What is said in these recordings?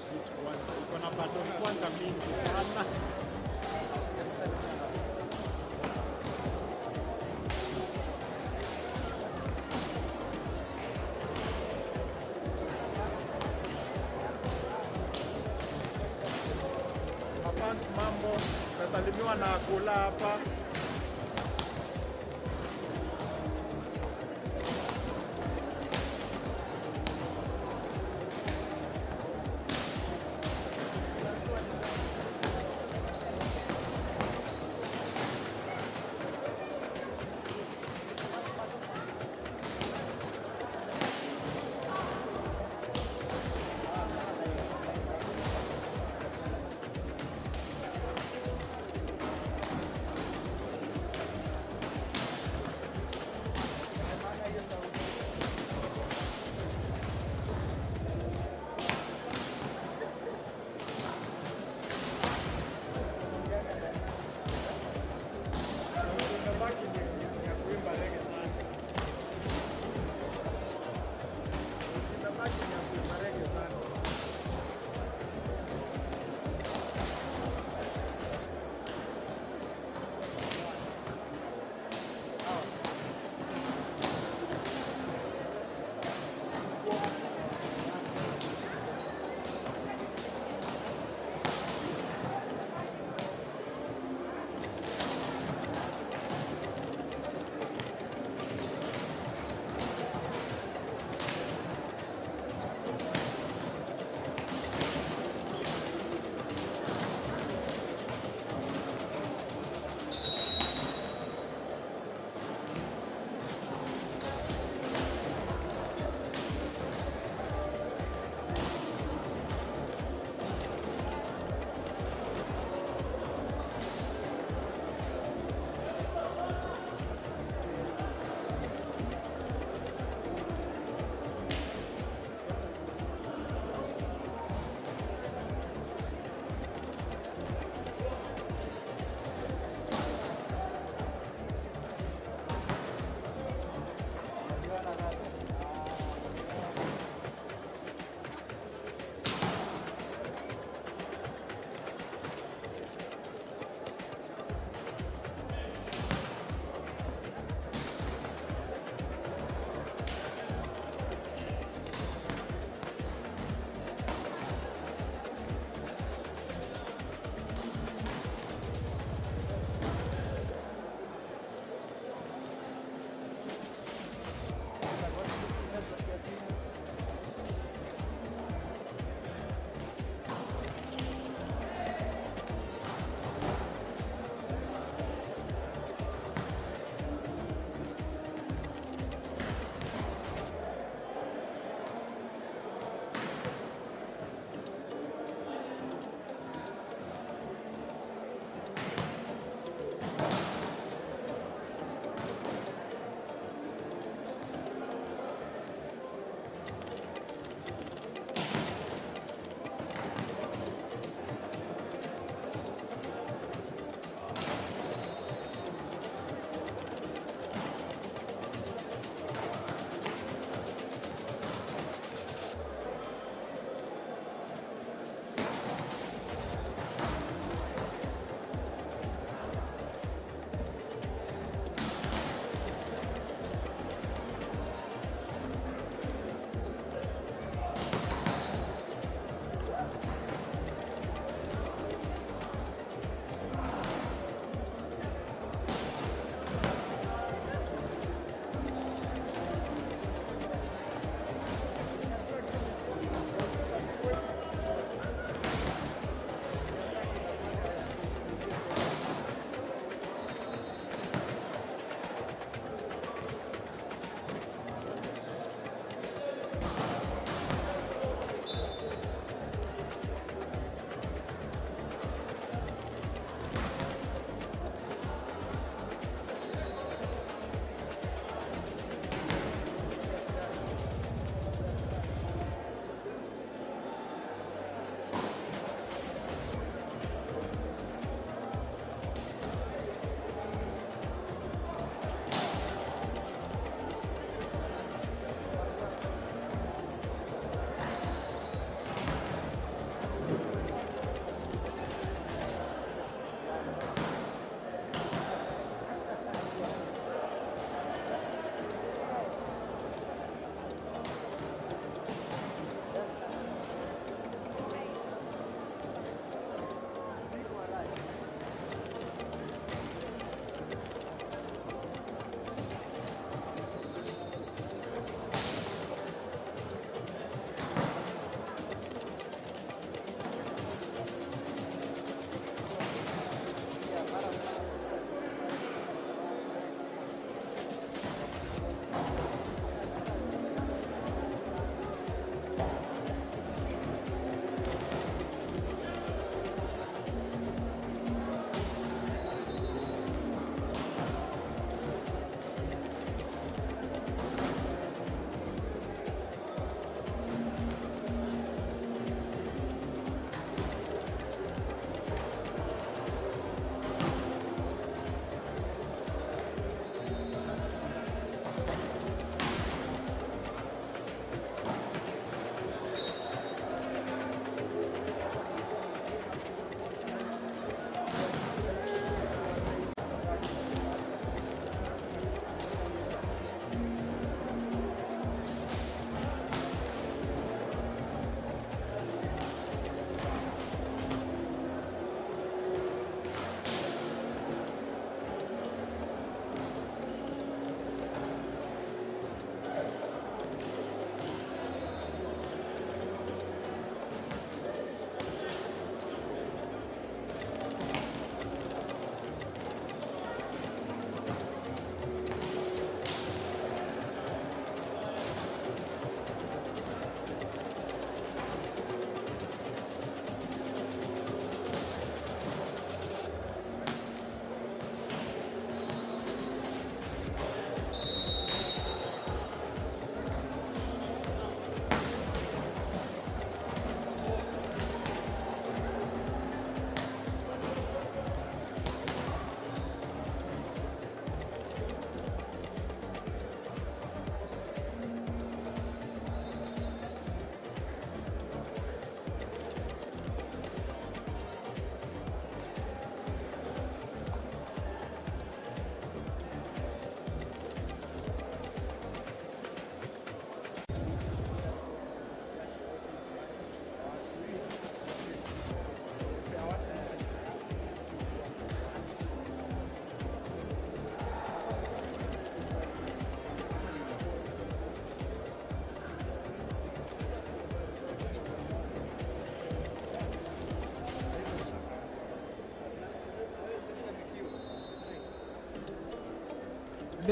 shit kwanza. Iko na button kwanza mingi sana. Mafans mambo, nasalimiwa na kula hapa.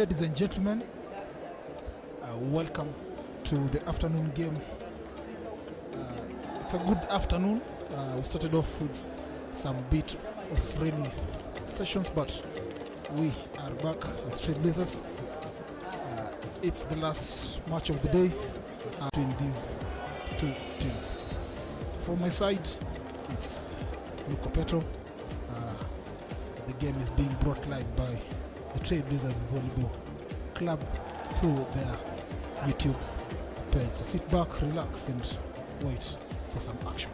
Ladies and gentlemen, welcome to the afternoon game. It's a good afternoon. We started off with some bit of rainy sessions, but we are back as Trailblazers. It's the last match of the day between these two teams. From my side, it's Luco Petro. The game is being brought live by the Trailblazers Volleyball Club through their YouTube page. So sit back, relax, and wait for some action.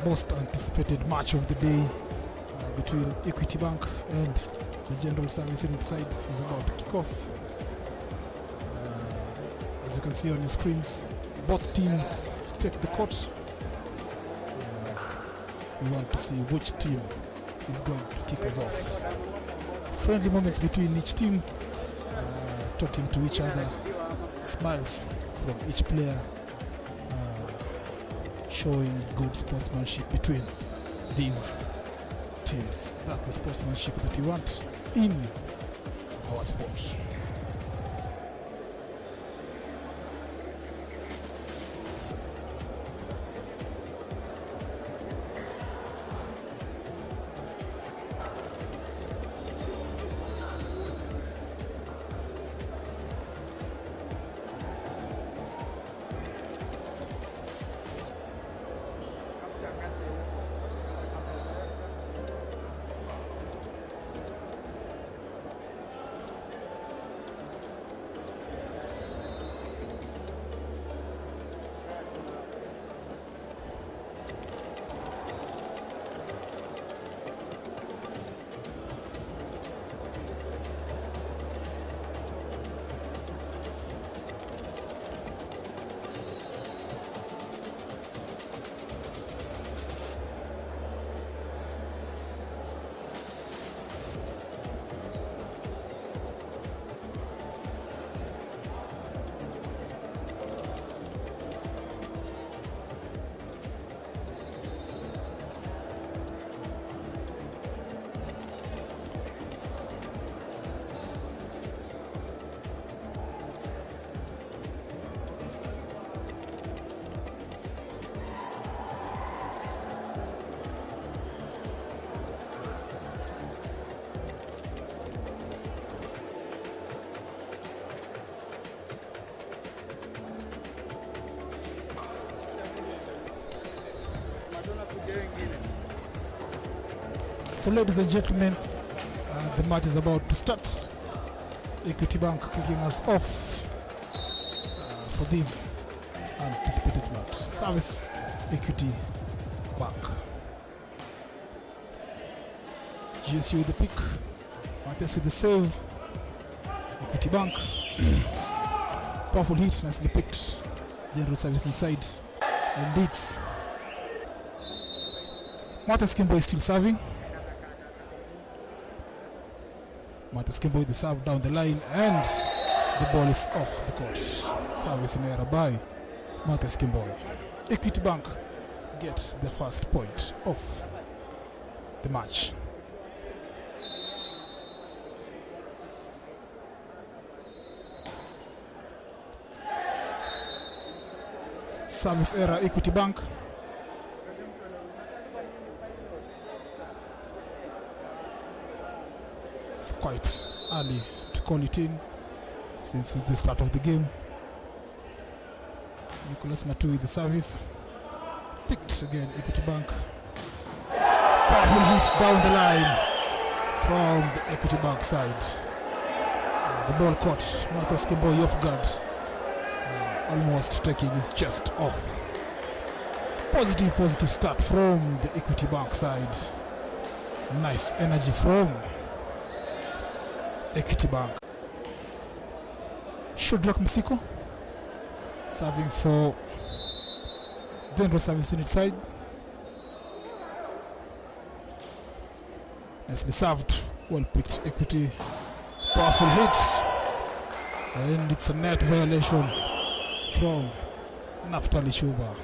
Most anticipated match of the day between Equity Bank and the General Service Unit side is about to kick off. As you can see on your screens, both teams take the court. We want to see which team is going to kick us off. Friendly moments between each team, talking to each other, smiles from each player, showing good sportsmanship between these teams. That's the sportsmanship that we want in our sport. So ladies and gentlemen, the match is about to start. Equity Bank kicking us off for this anticipated match. Service Equity Bank. GSU with the pick, Matthias with the save. Equity Bank. Powerful hit, nicely picked. General Service inside. And it's Matthias Kimbo is still serving. Matthias Kimbo with the serve down the line, and the ball is off the court. Service in error by Matthias Kimbo. Equity Bank gets the first point off the match. Service error, Equity Bank. It's quite early to call it in since it's the start of the game. Nicholas Matu with the service. Picked again, Equity Bank. Powerful hit down the line from the Equity Bank side. The ball caught Martha Skimboy off guard. Almost taking his chest off. Positive start from the Equity Bank side. Nice energy from Equity Bank. Shadrach Msiko serving for General Service Unit side. Nicely served, well picked Equity. Powerful hit, and it's a net violation from Naftali Chuba.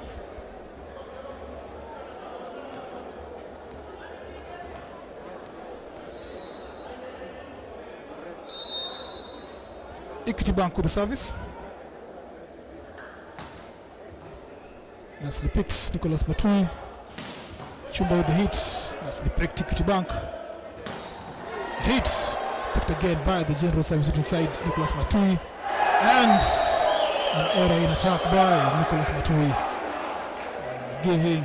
Equity Bank with the service. Nicely picked, Nicholas Matui. Chumba with the hit. Nicely picked, Equity Bank. Hit picked again by the General Service side, Nicholas Matui. And an error in attack by Nicholas Matui, giving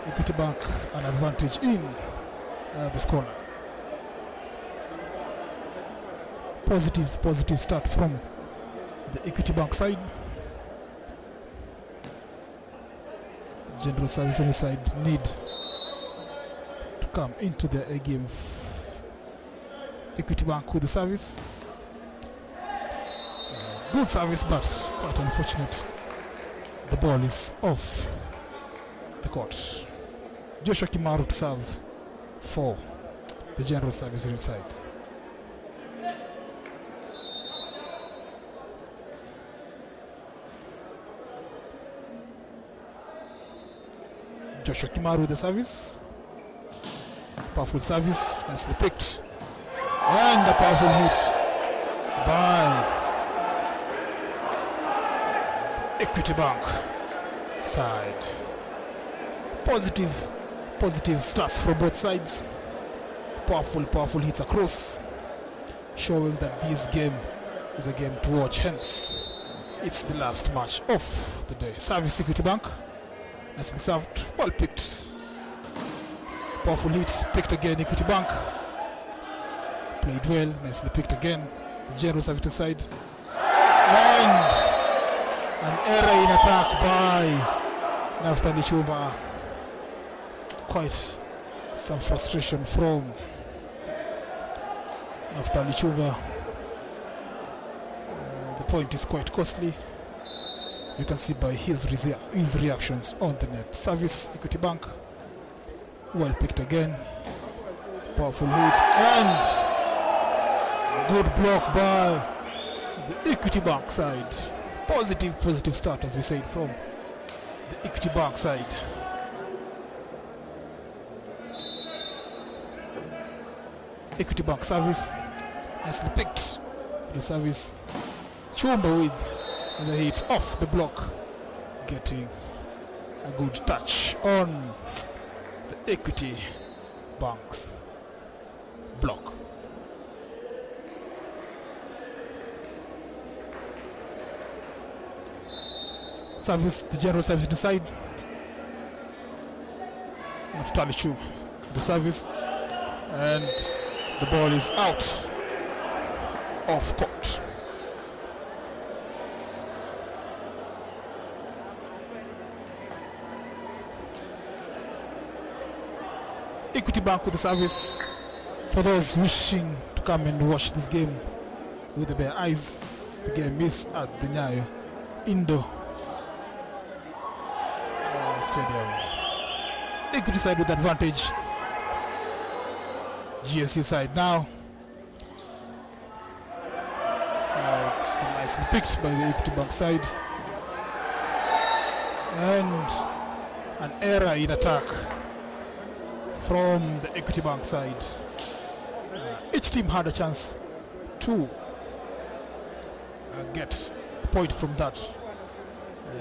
Equity Bank an advantage in this corner. Positive start from the Equity Bank side. General Service on the side need to come into the A game. Equity Bank with the service. Good service, but quite unfortunate. The ball is off the court. Joshua Kimaru to serve for the General Service on the side. Joshua Kimaru with the service. Powerful service, nicely picked. And a powerful hit by Equity Bank side. Positive starts for both sides. Powerful hits across, showing that this game is a game to watch. Hence, it's the last match of the day. Service Equity Bank. Nicely served, well picked. Powerful hit, picked again, Equity Bank. Played well, nicely picked again. The General Service side. And an error in attack by Naftali Chuba. Quite some frustration from Naftali Chuba. The point is quite costly. You can see by his reactions on the net. Service Equity Bank. Well picked again. Powerful hit and good block by the Equity Bank side. Positive start, as we said, from the Equity Bank side. Equity Bank service. Nicely picked. The service. Chumba with the hit off the block, getting a good touch on the Equity Bank's block. Service, the General Service inside. Naftali Chu, the service, and the ball is out of court. Equity Bank with the service. For those wishing to come and watch this game with their eyes, the game is at the Nyayo Indo Stadium. Equity side with advantage. GSU side now. It's nicely picked by the Equity Bank side. And an error in attack from the Equity Bank side. Each team had a chance to get a point from that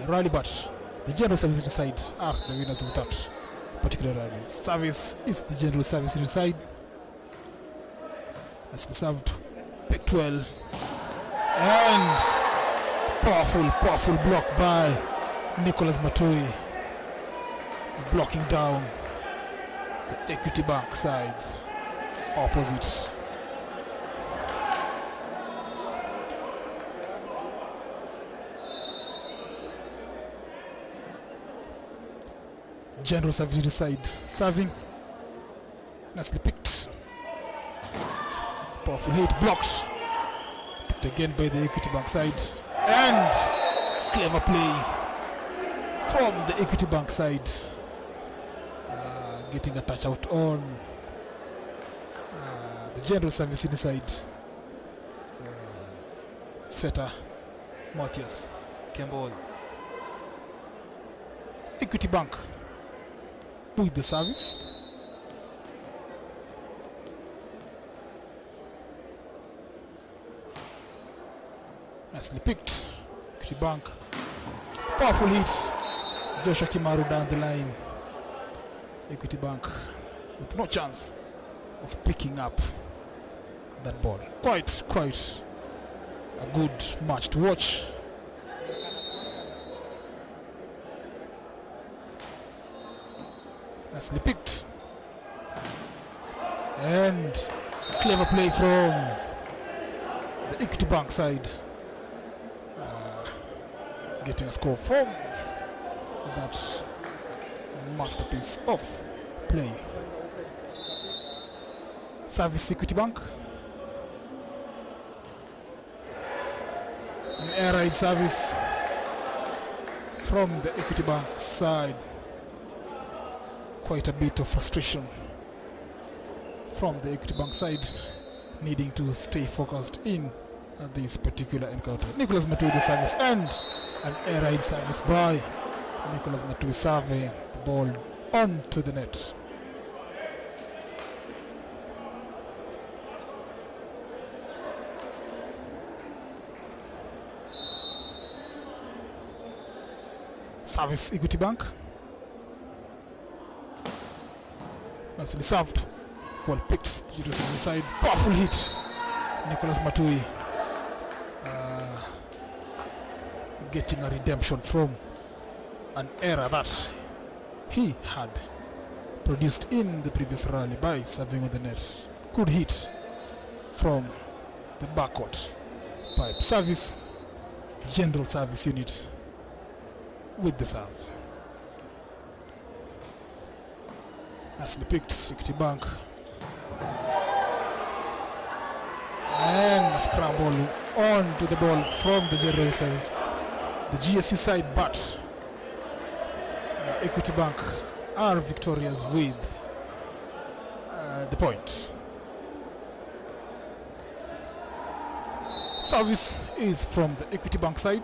rally, but the General Service Unit side are the winners of that particular rally. Service is the General Service Unit side. As served, picked well, and powerful block by Nicholas Matui, blocking down the Equity Bank sides opposite. General Service side serving, nicely picked, powerful hit, blocked, picked again by the Equity Bank side, and clever play from the Equity Bank side, getting a touch out on the General Service Unit side. Setter Matthias Kemboi. Equity Bank with the service. Nicely picked. Equity Bank. Powerful hit. Joshua Kimaru down the line. Equity Bank with no chance of picking up that ball. Quite a good match to watch. Nicely picked, and clever play from the Equity Bank side, getting a score from that masterpiece of play. Service Equity Bank, an air raid service from the Equity Bank side. Quite a bit of frustration from the Equity Bank side, needing to stay focused in this particular encounter. Nicholas Matui the service, and an air raid service by Nicholas Matui, serving the ball onto the net. Service Equity Bank. Nicely served. Well picked. The side. Powerful hit. Nicholas Matui getting a redemption from an error that he had produced in the previous rally by serving on the net. Good hit from the backcourt pipe. Service, General Service Unit with the serve. Nicely picked, Equity Bank. And a scramble on to the ball from the General Service, the GSU side, but Equity Bank are victorious with the point. Service is from the Equity Bank side.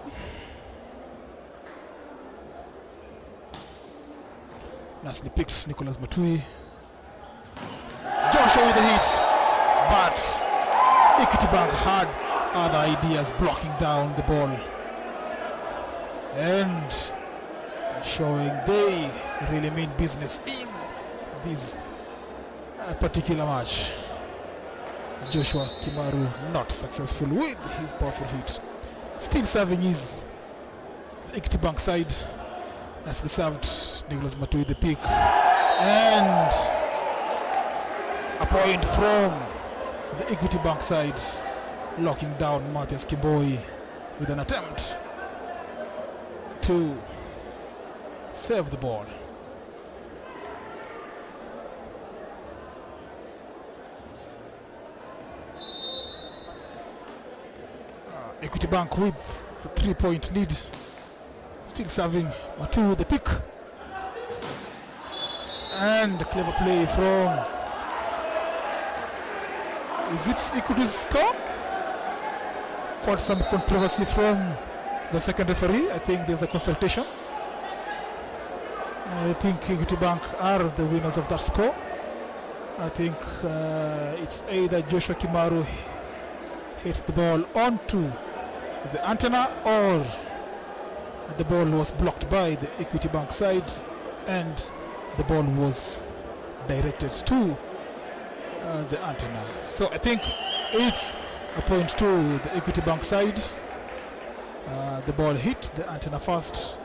Nicely picked, Nicholas Matui. Joshua with the hit, but Equity Bank had other ideas, blocking down the ball and showing they really mean business in this particular match. Joshua Kimaru not successful with his powerful hit. Still serving his Equity Bank side. Nicely served, Nicholas Matui the pick, and a point from the Equity Bank side, locking down Matthias Kimboi with an attempt to save the ball. Equity Bank with a 3-point lead. Still serving, Matui with the pick. And a clever play from, is it Equity's score? Quite some controversy from the second referee. I think there's a consultation. I think Equity Bank are the winners of that score. I think it's either Joshua Kimaru hits the ball onto the antenna, or the ball was blocked by the Equity Bank side and the ball was directed to the antenna. So I think it's a point to the Equity Bank side. The ball hit the antenna first,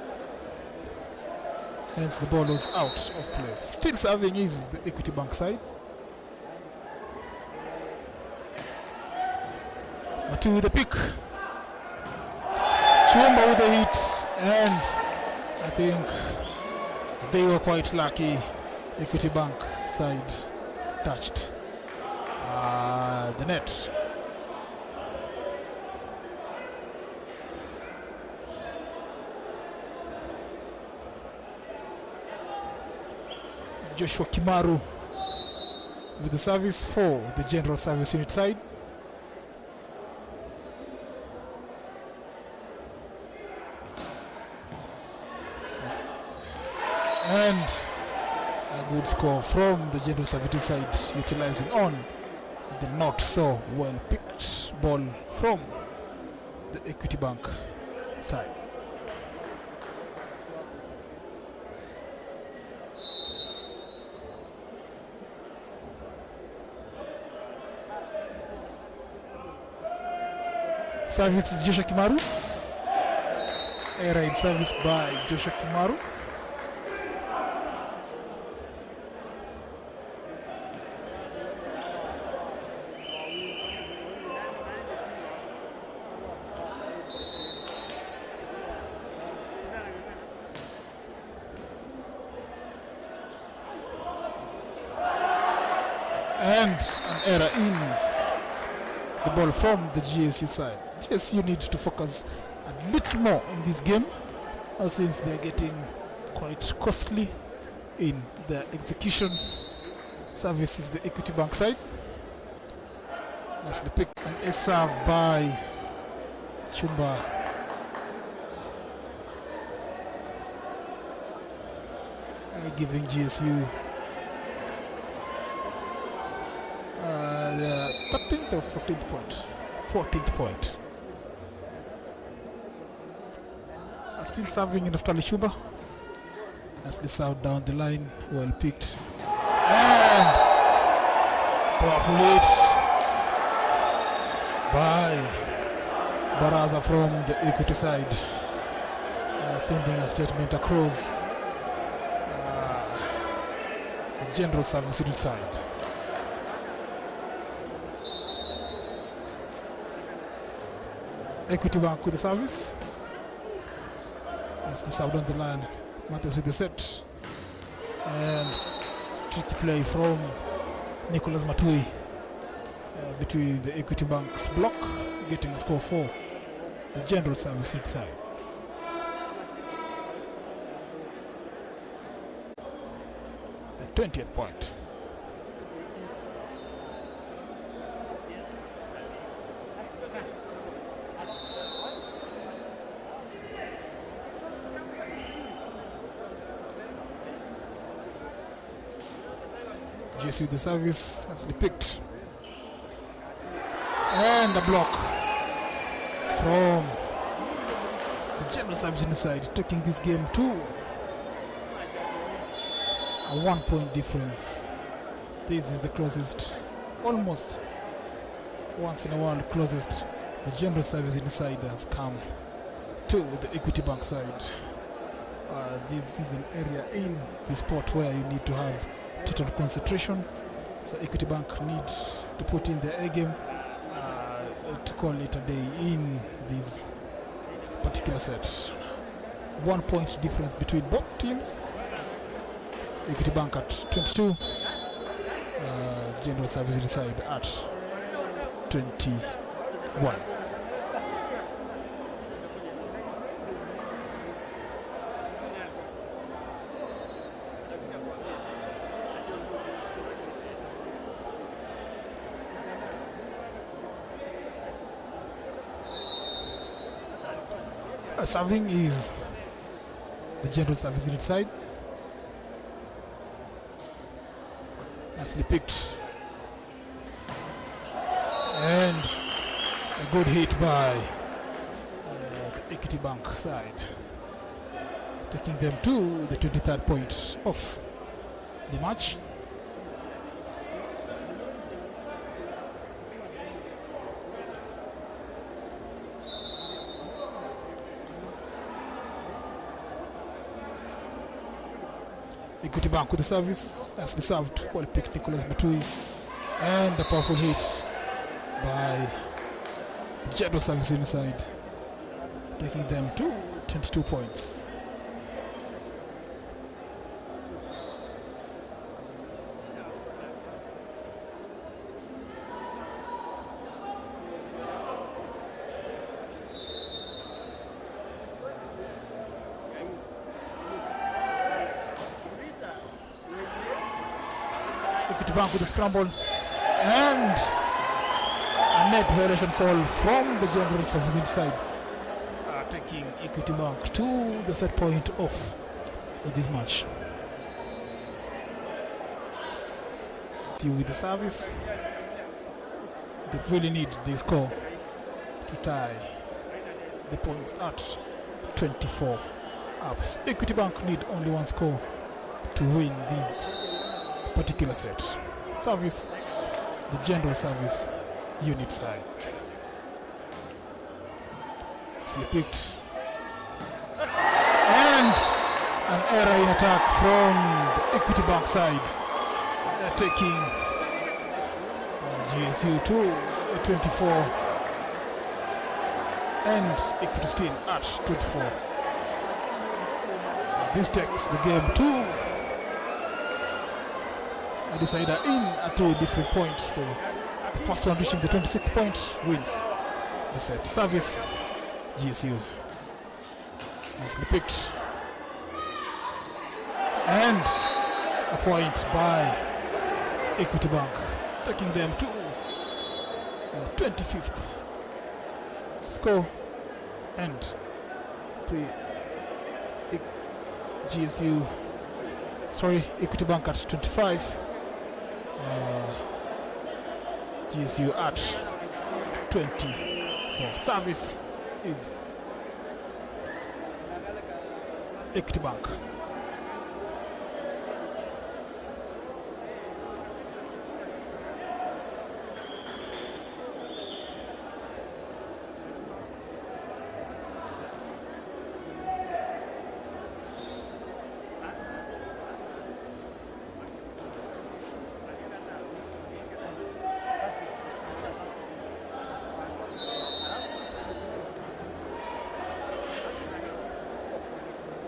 hence the ball was out of play. Still serving is the Equity Bank side. Matu with the pick. Chumba with the hit, and I think they were quite lucky. Equity Bank side touched the net. Joshua Kimaru with the service for the General Service Unit side. Yes. And a good score from the General Service side, utilizing on the not so well picked ball from the Equity Bank side. Service is Joshua Kimaru. Error in service by Joshua Kimaru. And an error in the ball from the GSU side. GSU need to focus a little more in this game, since they're getting quite costly in their execution. Service is the Equity Bank side. Nicely picked, and a serve by Chumba. Giving GSU the 13th or 14th point. 14th point. Still serving in Naftali Chuba. Nicely served down the line, well picked. And powerful hit by Baraza from the Equity side, sending a statement across the General Service Unit side. Equity Bank with the service. Nicely served on the line. Matters with the set. And tricky play from Nicholas Matui between the Equity Bank's block, getting a score for the General Service Unit side. The 20th point. GSU with the service, nicely picked. And a block from the General Service inside, taking this game to a 1 point difference. This is the closest, almost once in a while closest the General Service inside has come to the Equity Bank side. This is an area in the sport where you need to have total concentration, so Equity Bank needs to put in the A game to call it a day in this particular set. 1 point difference between both teams. Equity Bank at 22, General Service side at 21. Serving is the General Service Unit side. Nicely picked. And a good hit by the Equity Bank side, taking them to the 23rd point of the match. Equity Bank with the service, as served, well picked Nicholas Batui, and the powerful hit by the Jado service inside, taking them to 22 points. Equity Bank with the scramble, and a net violation call from the general service inside, taking Equity Bank to the set point of this match. With the service, they really need the score to tie the points at 24 ups. Equity Bank need only one score to win this particular set. Service, the general service unit side. Easily picked. And an error in attack from the Equity Bank side. They're taking GSU to 24 and Equity still at 24. This takes the game to a decider in at 2 different points. So the first one reaching the 26th point wins the set. Service, GSU. Nicely picked. And a point by Equity Bank, taking them to 25th score, and Equity Bank at 25, GSU at 24. Service is Equity Bank.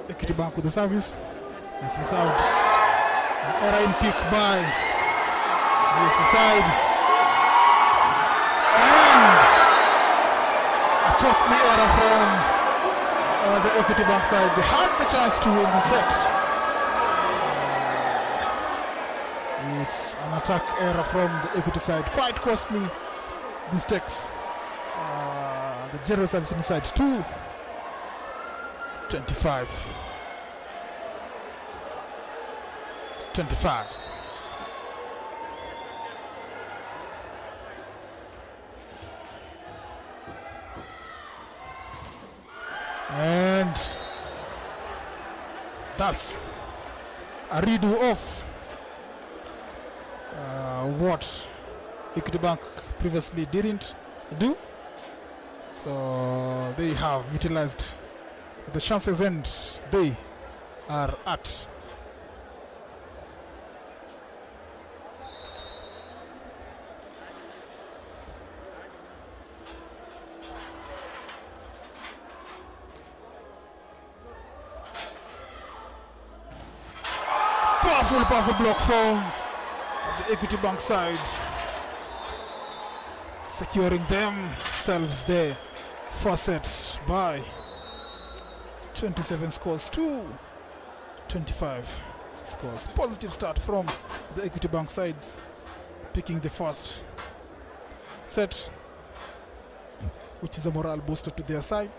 Equity Bank with the service. This is out. An error in pick by the side. And a costly error from the Equity Bank side. They had the chance to win the set. It's an attack error from the Equity side. Quite costly. This takes the general service inside to 25. And that's a redo of what Equity Bank previously didn't do. So they have utilized the chances and they are at powerful block from the Equity Bank side, securing themselves the first set by 27 scores to 25 scores. Positive start from the Equity Bank sides, picking the first set, which is a morale booster to their side.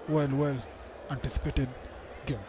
Well anticipated game.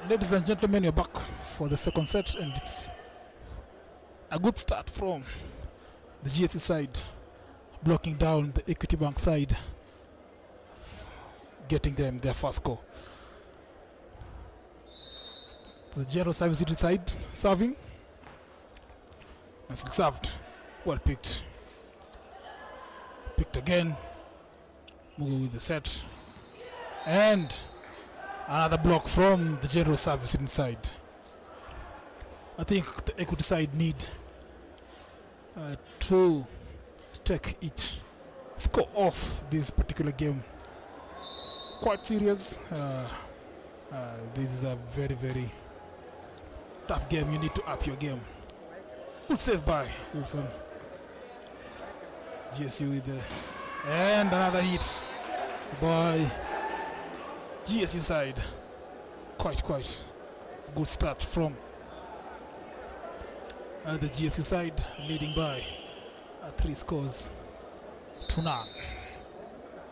Ladies and gentlemen, you're back for the second set, and it's a good start from the GSU side, blocking down the Equity Bank side, getting them their first score. The General Service Unit side serving. Nicely served. Well picked. Picked again. Mugo with the set. And another block from the General Service inside. I think the Equity side need to take each score off this particular game. Quite serious. This is a very, very tough game. You need to up your game. Good save by Wilson. GSU with the and another hit by GSU side. Quite a good start from the GSU side, leading by 3 scores to none.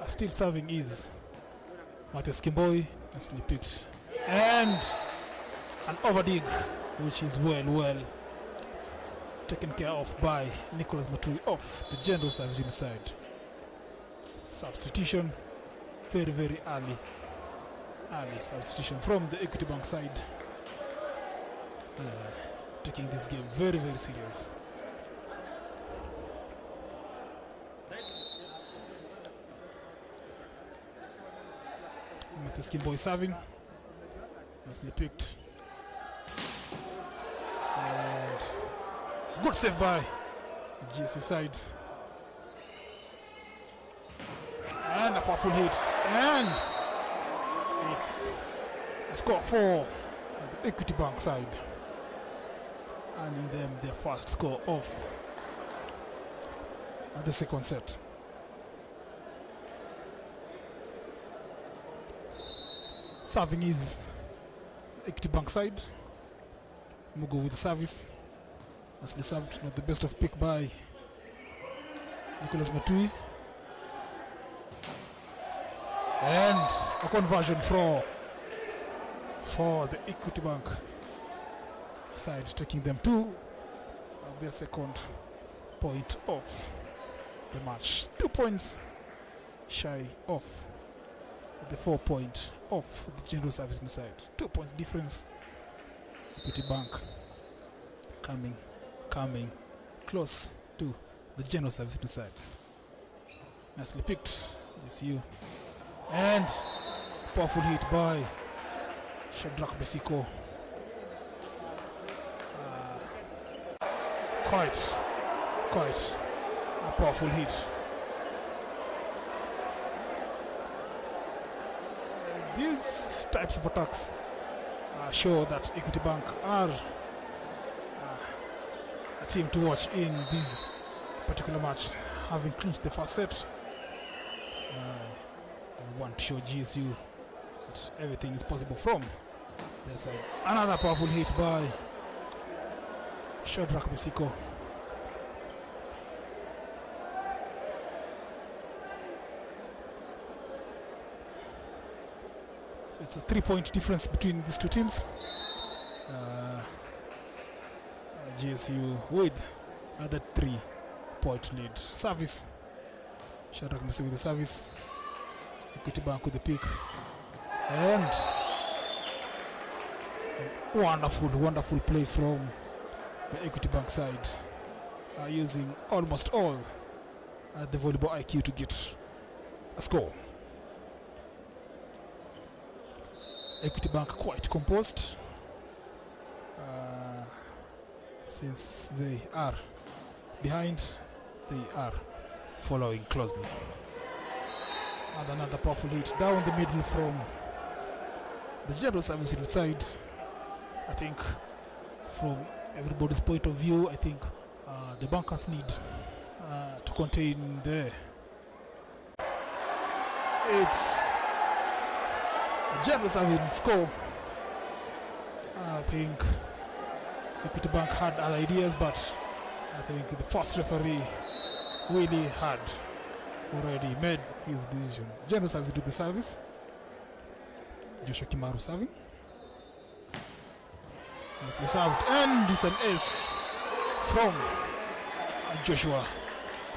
Still serving is Matthias Kimboi, nicely picked, and an overdig, which is well taken care of by Nicholas Matui off the General Service inside. Substitution, very early substitution from the Equity Bank side, taking this game very serious. Matthias Kimboi serving, nicely picked, and good save by the GSU side, and a powerful hit, and it's a score for the Equity Bank side, earning them their first score off at the second set. Serving is Equity Bank side. Mugo with the service. Nicely served, not the best of pick by Nicholas Matui. And a conversion for the Equity Bank side, taking them to their second point of the match. 2 points shy of the 4 point of the General Service inside. 2 points difference. Equity Bank coming close to the General Service inside. Nicely picked, GSU, and powerful hit by Shadrach Besiko. Quite a powerful hit. These types of attacks show that Equity Bank are a team to watch in this particular match. Having clinched the first set, I want to show GSU that everything is possible from their side. Another powerful hit by Shadrach Besiko. So it's a 3-point difference between these two teams. GSU with another 3-point lead. Service. Shadrach Besiko with the service. Equity Bank with the pick. And wonderful play from the Equity Bank side, using almost all the volleyball IQ to get a score. Equity Bank quite composed, since they are behind, they are following closely. And another powerful hit down the middle from the General Service inside. I think from everybody's point of view, I think the bankers need to contain the General Service score. I think Equity Bank had other ideas, but I think the first referee really had already made his decision. General Service to the service. Joshua Kimaru serving. Nicely served, and it's an ace from Joshua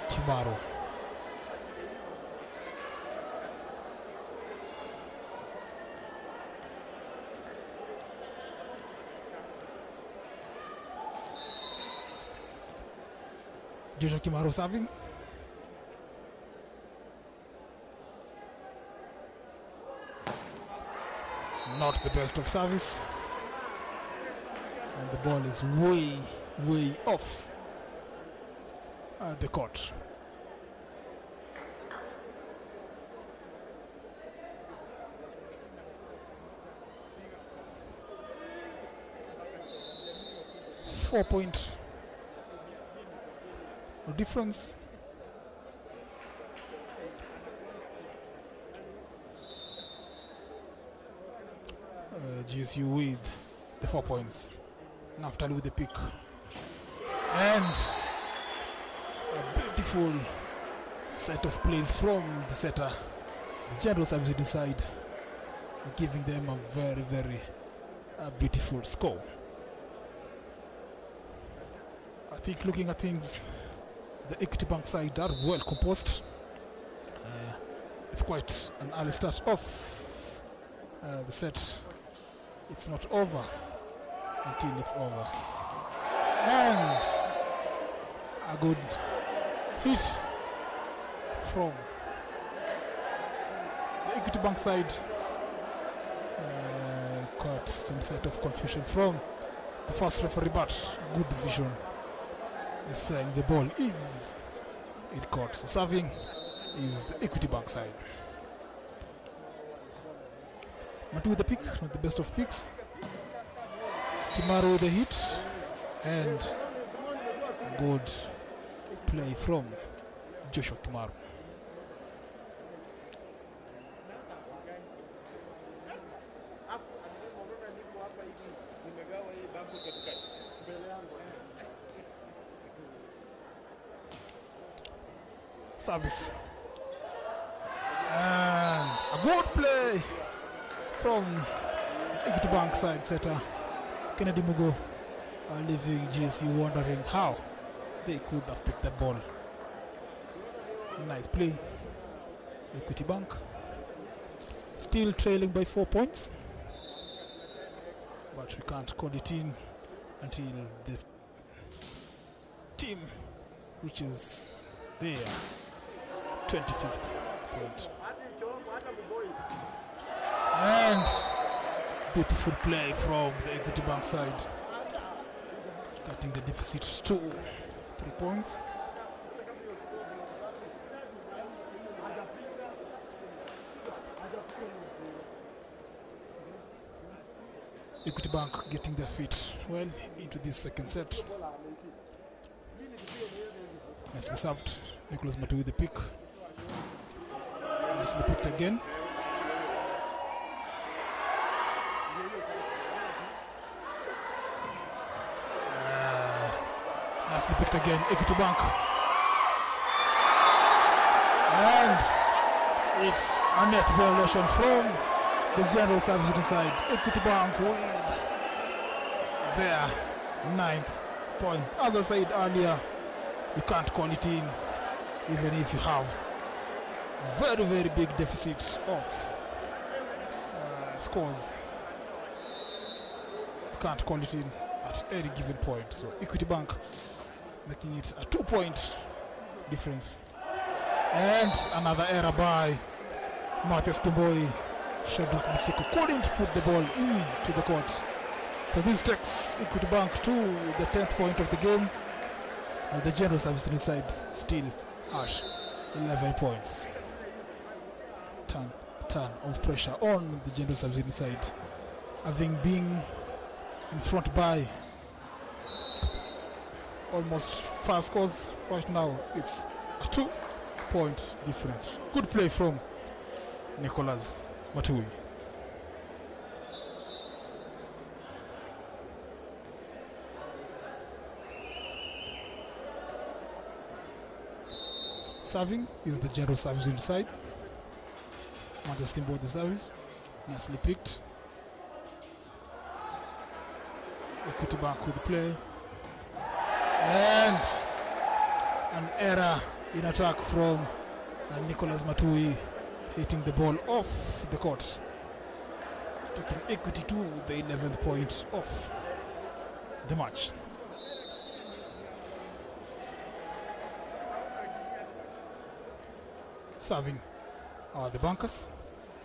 Kimaro. Joshua Kimaro serving. Not the best of service. And the ball is way off the court. Four-point difference. GSU with the 4 points. Naftali with the pick. And a beautiful set of plays from the setter. The general service decide, giving them a very beautiful score. I think looking at things, the Equity Bank side are well composed. It's quite an early start off the set. It's not over until it's over. And a good hit from the Equity Bank side. Quite some sort of confusion from the first referee, but good decision. Saying the ball is in court. So serving is the Equity Bank side. Matu with the pick, not the best of picks. Kimaro with the hit, and a good play from Joshua Kimaro. Service, and a good play from Equity Bank side setter Kennedy Mugo, leaving GSU wondering how they could have picked that ball. Nice play, Equity Bank still trailing by 4 points, but we can't call it in until the team reaches their 25th point. And beautiful play from the Equity Bank side, cutting the deficit to 3 points. Equity Bank getting their feet well into this second set. Nicely served. Nicholas Matu with the pick. Nicely picked again. Nicely picked again, Equity Bank. And it's a net violation from the general service inside. Equity Bank with their 9th point. As I said earlier, you can't call it in even if you have very big deficit of scores. You can't call it in at any given point. So Equity Bank making it a 2-point difference. And another error by Matthias Kimboi. Shadrach Misiko couldn't put the ball into the court. So this takes Equity Bank to the 10th point of the game. And the general service inside still at 11 points. Ton of pressure on the general service inside, having been in front by almost 5 scores. Right now it's a 2-point difference. Good play from Nicholas Matui. Serving is the general service inside. Matthias Kimbo the service. Nicely picked. Equity Bank with the play. And an error in attack from Nicholas Matui, hitting the ball off the court, taking Equity to the 11th point of the match. Serving are the Bankers.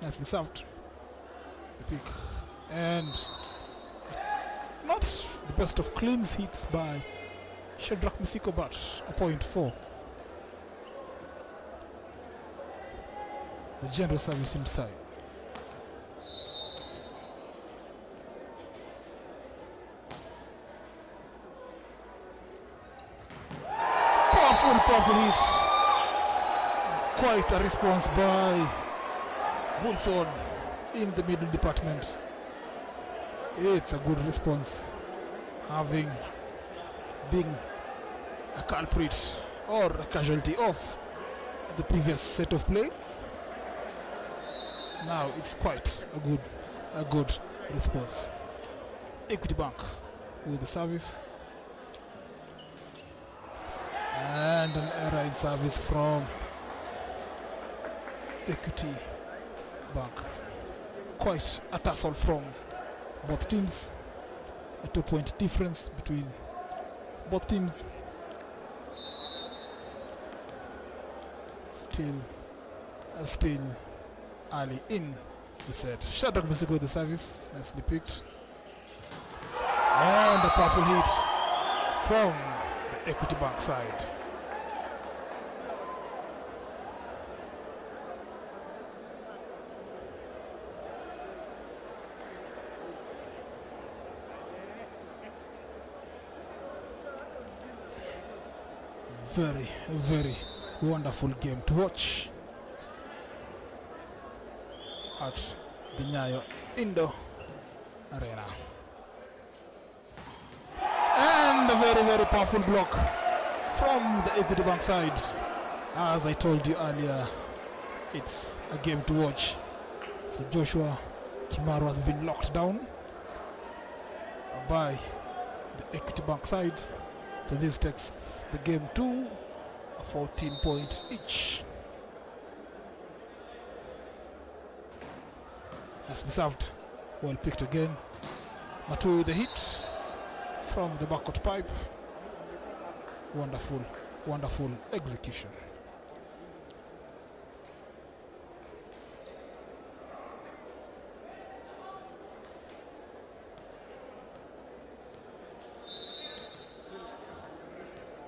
Nicely served. The pick. And not the best of cleans hits by Shadrach Misiko, but a point for the general service inside. Powerful hit. Quite a response by Wilson in the middle department. It's a good response, having been a culprit or a casualty of the previous set of play. Now it's quite a good response. Equity Bank with the service. And an error in service from Equity Bank. Quite a tussle from both teams. A 2-point difference between both teams. Still early in the set. Shadrach Misiko with the service. Nicely picked. And a powerful hit from the Equity Bank side. Very wonderful game to watch at the Nyayo Indoor Arena. And a very powerful block from the Equity Bank side. As I told you earlier, it's a game to watch. So Joshua Kimaru has been locked down by the Equity Bank side. So this takes the game to a 14-point each. Nicely served. Well picked again. Matu with the hit from the backcourt pipe. Wonderful execution.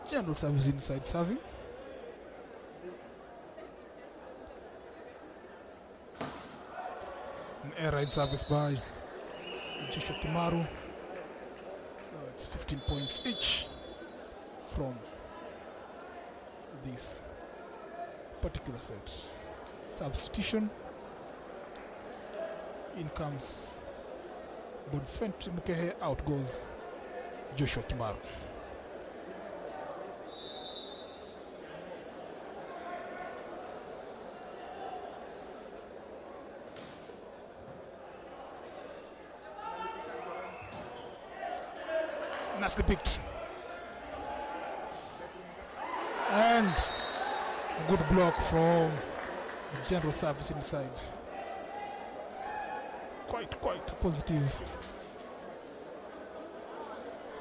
General service inside serving. An error in service by Joshua Kimaru. So it's 15 points each from this particular set. Substitution. In comes Bonfent Mukehe, out goes Joshua Kimaru. Nicely picked. And a good block from the general service inside. Quite a positive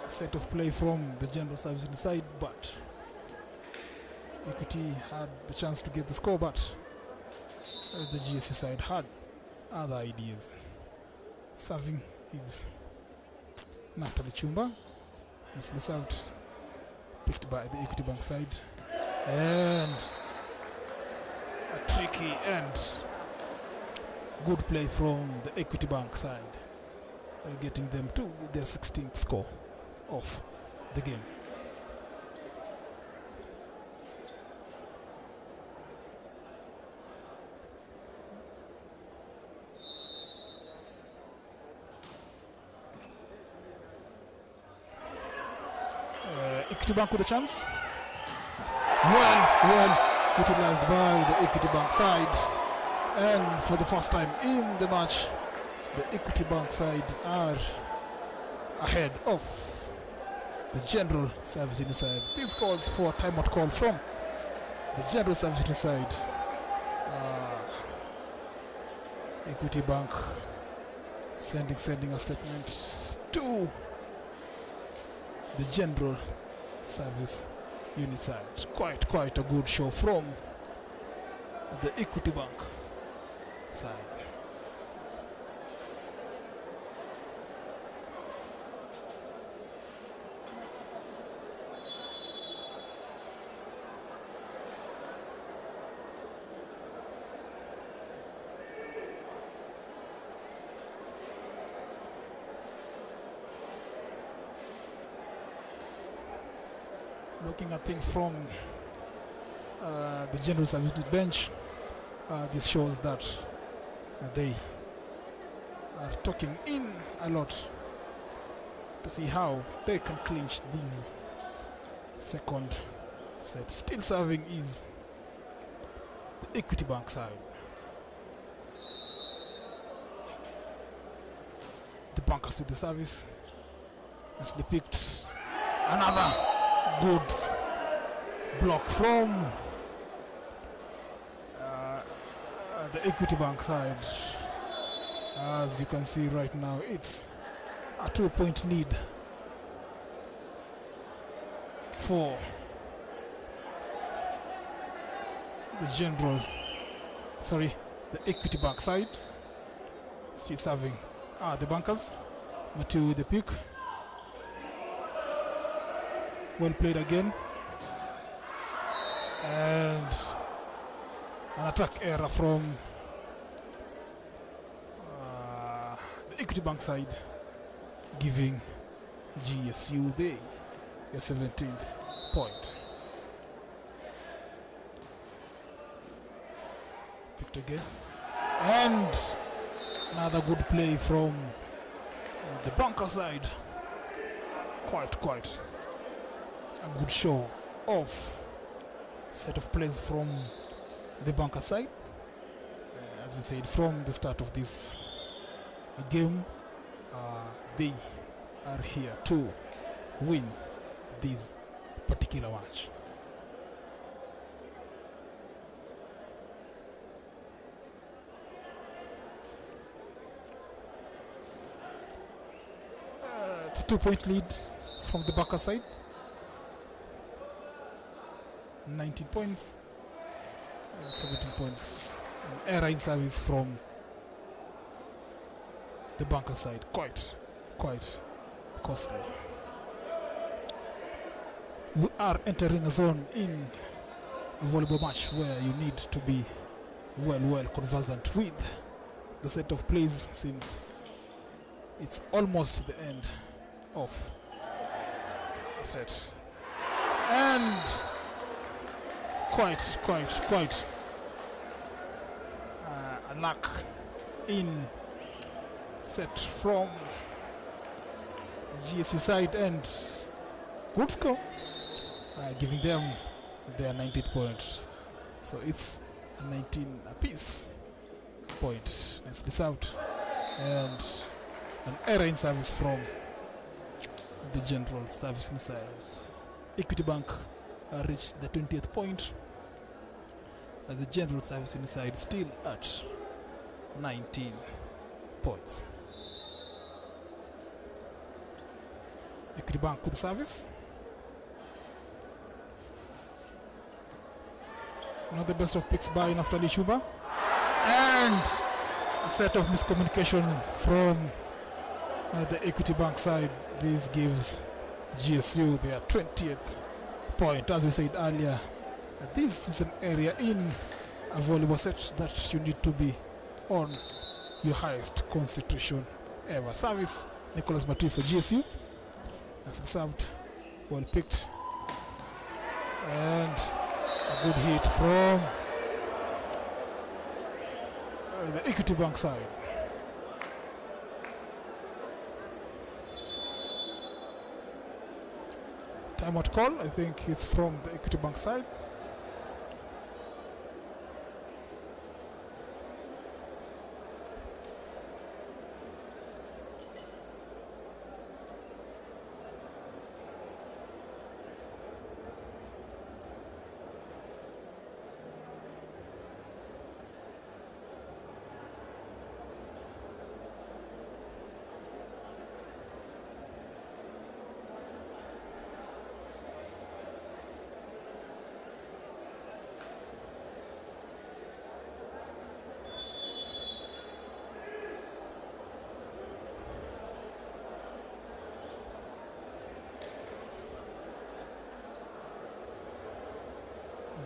set of play from the general service inside, but Equity had the chance to get the score, but the GSU side had other ideas. Serving is Naftali Chumba. Nicely served, picked by the Equity Bank side, and a tricky and good play from the Equity Bank side, getting them to their 16th score of the game. Equity Bank with a chance. Well utilized by the Equity Bank side. And for the first time in the match, the Equity Bank side are ahead of the general service inside. This calls for a timeout call from the general service inside. Equity Bank sending a statement to the general service unit side. Quite a good show from the Equity Bank side. Looking at things from the general service bench, this shows that they are talking in a lot to see how they can clinch this second set. Still serving is the Equity Bank side. The Bankers with the service, nicely picked. Another good block from the Equity Bank side. As you can see right now, it's a 2-point lead for the Equity Bank side. Still serving the Bankers. Matthew with the pick. Well played again. And an attack error from the Equity Bank side, giving GSU the 17th point. Picked again. And another good play from the Banker side. Quite a good show of set of plays from the Banker side. As we said from the start of this game, they are here to win this particular match. It's a 2-point lead from the Banker side. 19 points, 17 points. An error in service from the Banker side. Quite costly. We are entering a zone in a volleyball match where you need to be well conversant with the set of plays, since it's almost the end of a set. And quite a lack in set from GSU side, and good score, giving them their 19th point. So it's a 19 apiece point, nicely served, and an error in service from the general service inside. So Equity Bank reached the 20th point. The general service inside still at 19 points. Equity Bank with service. Not the best of picks by Naftali Chuba. And a set of miscommunication from the Equity Bank side. This gives GSU their 20th point. As we said earlier, this is an area in a volleyball set that you need to be on your highest concentration ever. Service, Nicholas Matui for GSU. As it served, well picked. And a good hit from the Equity Bank side. Timeout call, I think it's from the Equity Bank side.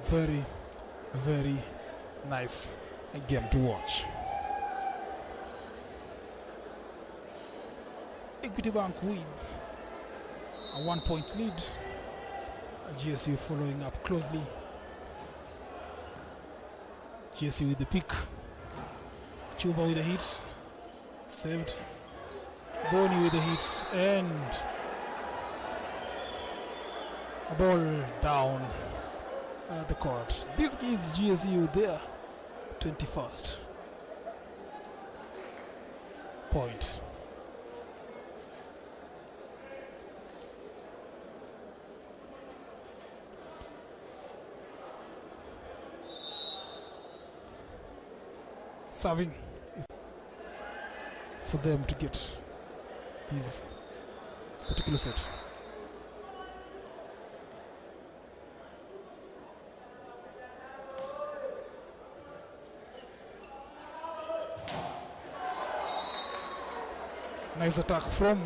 very, very nice game to watch. Equity Bank with a 1-point lead. GSU following up closely. GSU with the pick. Chuba with the hit. Saved. Boni with the hit. And a ball down at the court. This gives GSU their 21st point. Serving is for them to get these particular sets. Nice attack from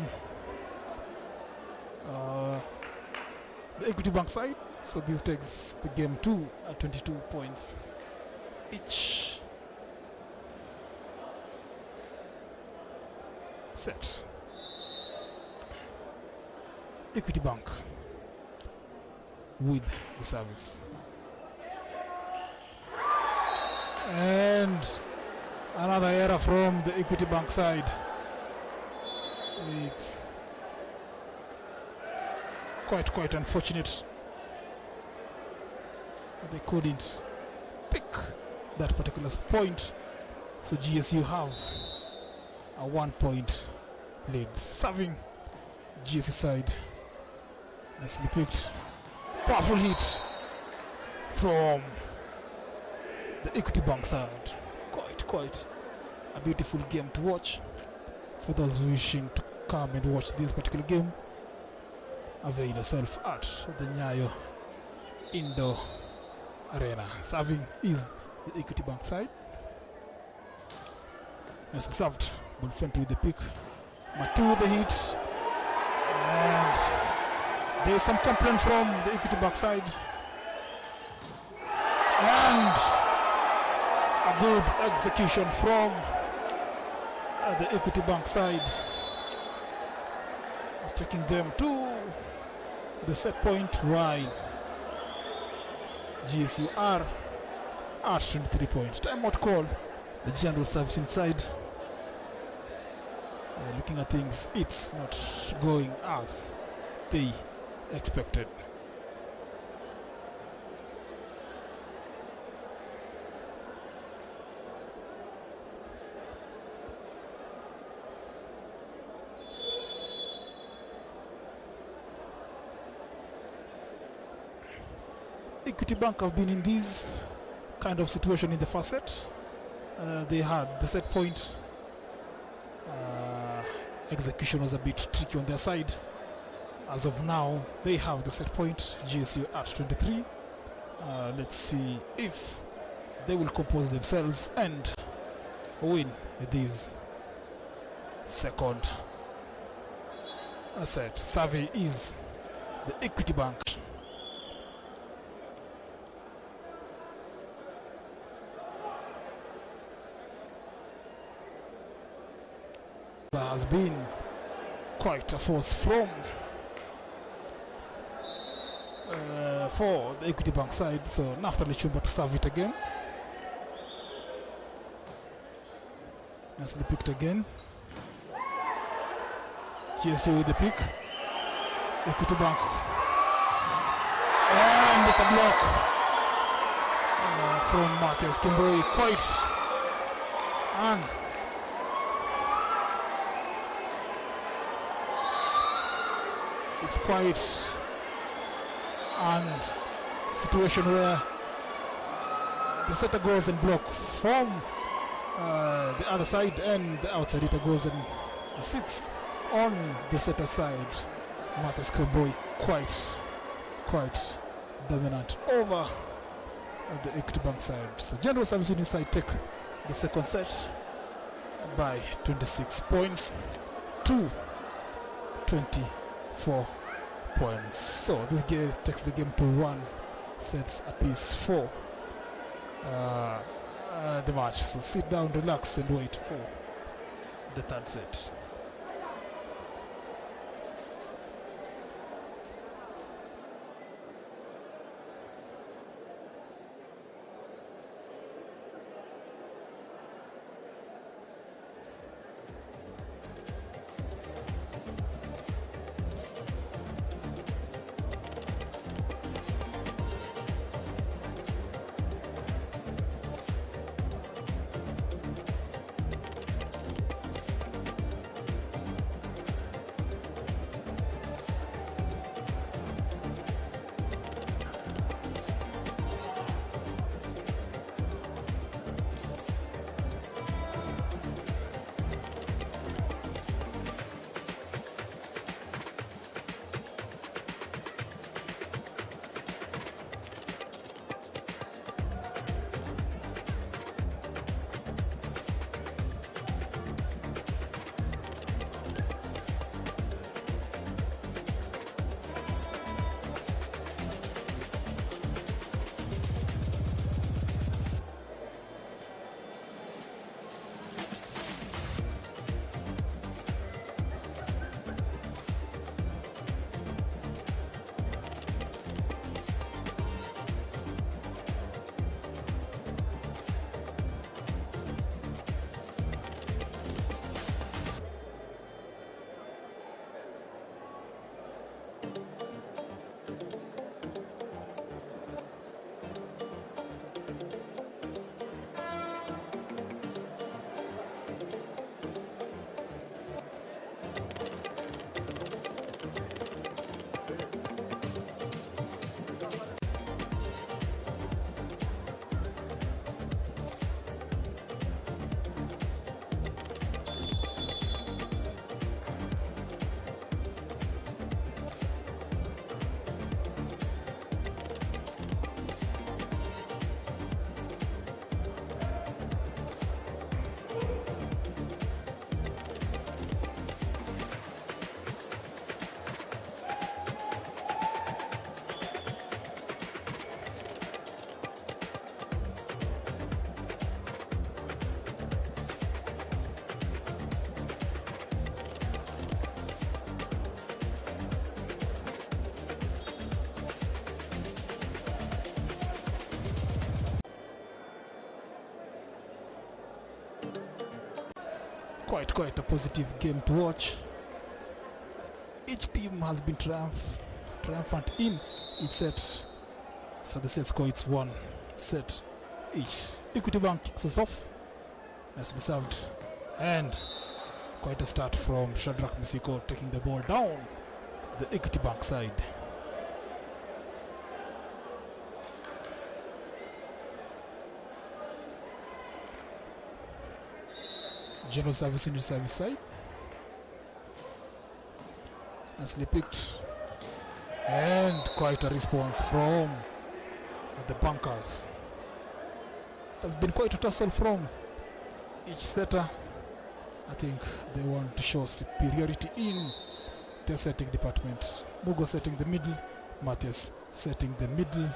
the Equity Bank side. So this takes the game to 22 points each. Set. Equity Bank with the service. And another error from the Equity Bank side. It's quite unfortunate that they couldn't pick that particular point. So GSU have a 1-point lead. Serving GSU side. Nicely picked. Powerful hit from the Equity Bank side. Quite a beautiful game to watch. For those wishing to come and watch this particular game, avail yourself at the Nyayo Indoor Arena. Serving is the Equity Bank side. Nicely served. Bonfent with the pick. Matu with the hit. And there is some complaint from the Equity Bank side. And a good execution from the Equity Bank side, taking them to the set point while GSU are at 23 points. Timeout call. The general service inside. Looking at things, it's not going as they expected. Equity Bank have been in this kind of situation in the first set. They had the set point. Execution was a bit tricky on their side. As of now, they have the set point. GSU at 23. Let's see if they will compose themselves and win this second set. Survey is the Equity Bank. There has been quite a force from for the Equity Bank side. So Naftali Chumba to serve it again. Nicely picked again. GSU with the pick. Equity Bank. And there's a block from Marcus Kimboi. Quite and it's quite a situation where the setter goes and block from the other side, and the outside hitter goes and sits on the setter side. Marcus Kimboi quite dominant over the Equity Bank side. So General Service Union side take the second set by 26 points to 24 points. So this game takes the game to 1 sets a piece for the match. So sit down, relax, and wait for the third set. Quite a positive game to watch. Each team has been triumphant in its set. So the set score, it's 1 set each. Equity Bank kicks us off. Nicely served. And quite a start from Shadrach Musiko, taking the ball down the Equity Bank side. General service in the service side. Nicely picked. And quite a response from the bunkers. There's been quite a tussle from each setter. I think they want to show superiority in the setting department. Mugo setting the middle. Matthias setting the middle.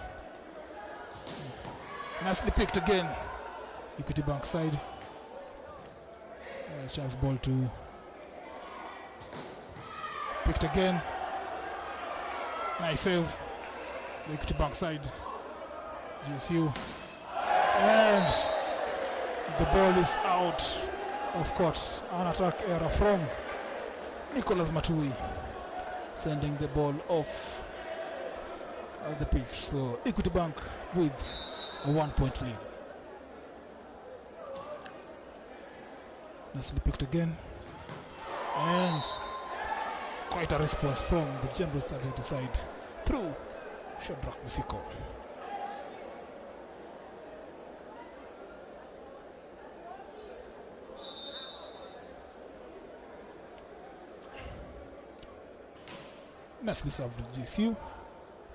Nicely picked again. Equity Bank side. Chance ball to picked again. Nice save. The Equity Bank side. GSU. And the ball is out of court. An attack error from Nicholas Matui, sending the ball off the pitch. So Equity Bank with a 1-point lead. Nicely picked again. And quite a response from the general service side through Shadrach Musiko. Nicely served with GSU.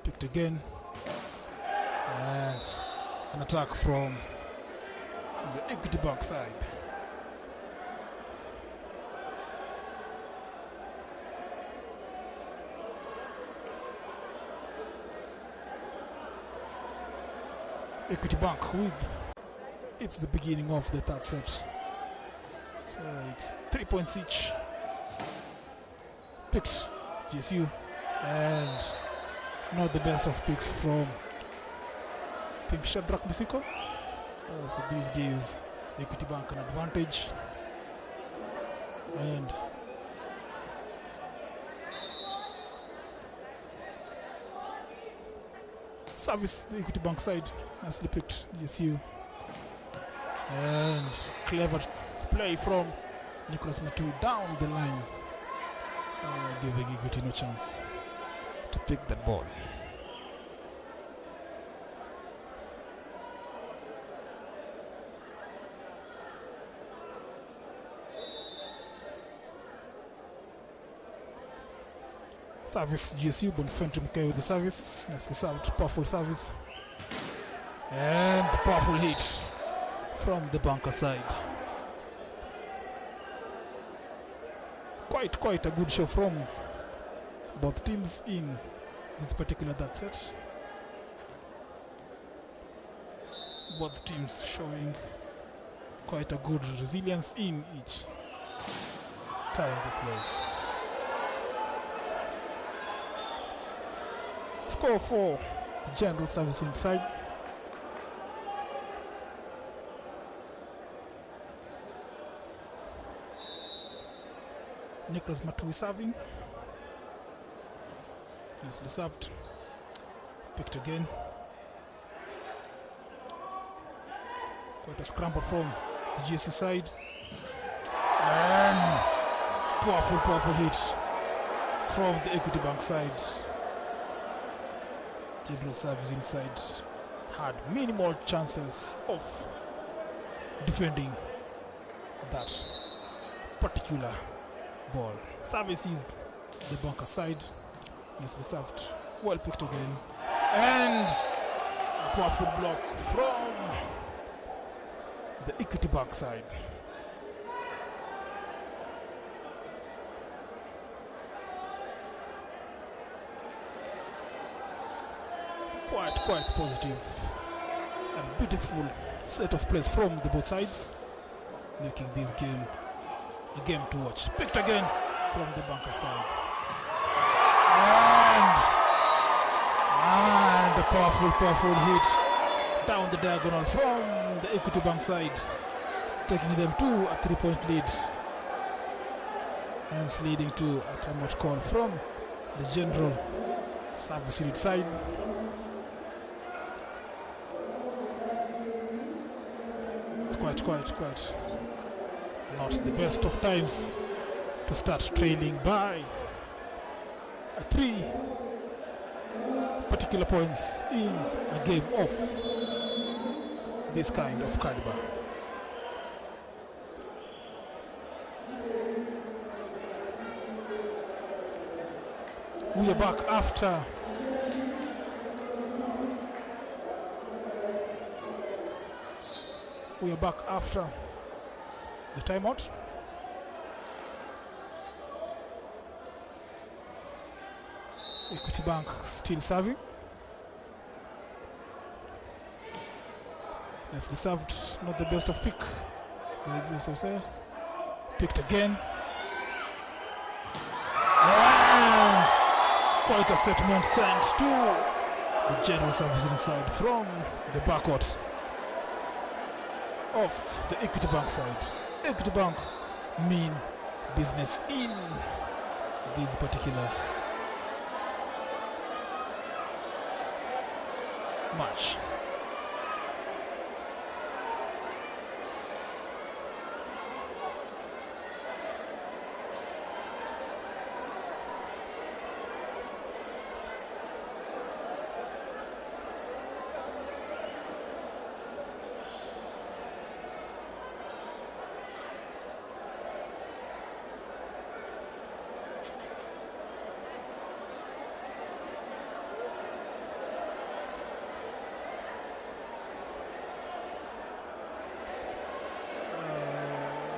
Picked again. And an attack from the Equity Bank side. Equity Bank with, it's the beginning of the third set. So it's 3 points each. Picked GSU, and not the best of picks from, I think, Shadrach Misiko. So this gives Equity Bank an advantage. And service, the Equity Bank side, nicely picked GSU. And clever play from Nicholas Matui down the line, giving Equity no chance to pick that ball. Service GSU, Bonfentry Mkay with the service, nicely served, powerful service, and powerful hit from the bunker side. Quite a good show from both teams in this particular third set. Both teams showing quite a good resilience in each time they play. Score for the general servicing side. Nicholas Matui serving. Nicely served. Picked again. Quite a scramble from the GSU side. And powerful hit from the Equity Bank side. General service inside had minimal chances of defending that particular ball. Service is the bunker side. Nicely served. Well picked again. And a powerful block from the Equity Bank side. Quite positive and beautiful set of plays from the both sides, making this game a game to watch. Picked again from the bunker side. And a powerful hit down the diagonal from the Equity Bank side, taking them to a 3-point lead, hence leading to a timeout call from the general service unit side. It's quite not the best of times to start trailing by 3 particular points in a game of this kind of caliber. We are back after the timeout. Equity Bank still serving. Nicely served, not the best of pick. Picked again. And quite a statement sent to the general service inside from the backcourt of the Equity Bank side. Equity Bank mean business in this particular match.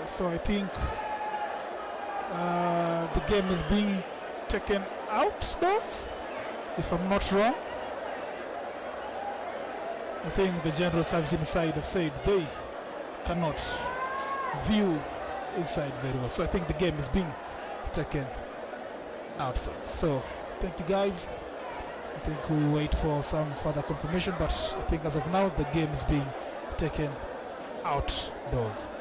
So I think the game is being taken outdoors, if I'm not wrong. I think the general servicing side have said they cannot view inside very well. So I think the game is being taken outside. So thank you guys. I think we wait for some further confirmation, but I think as of now the game is being taken outdoors.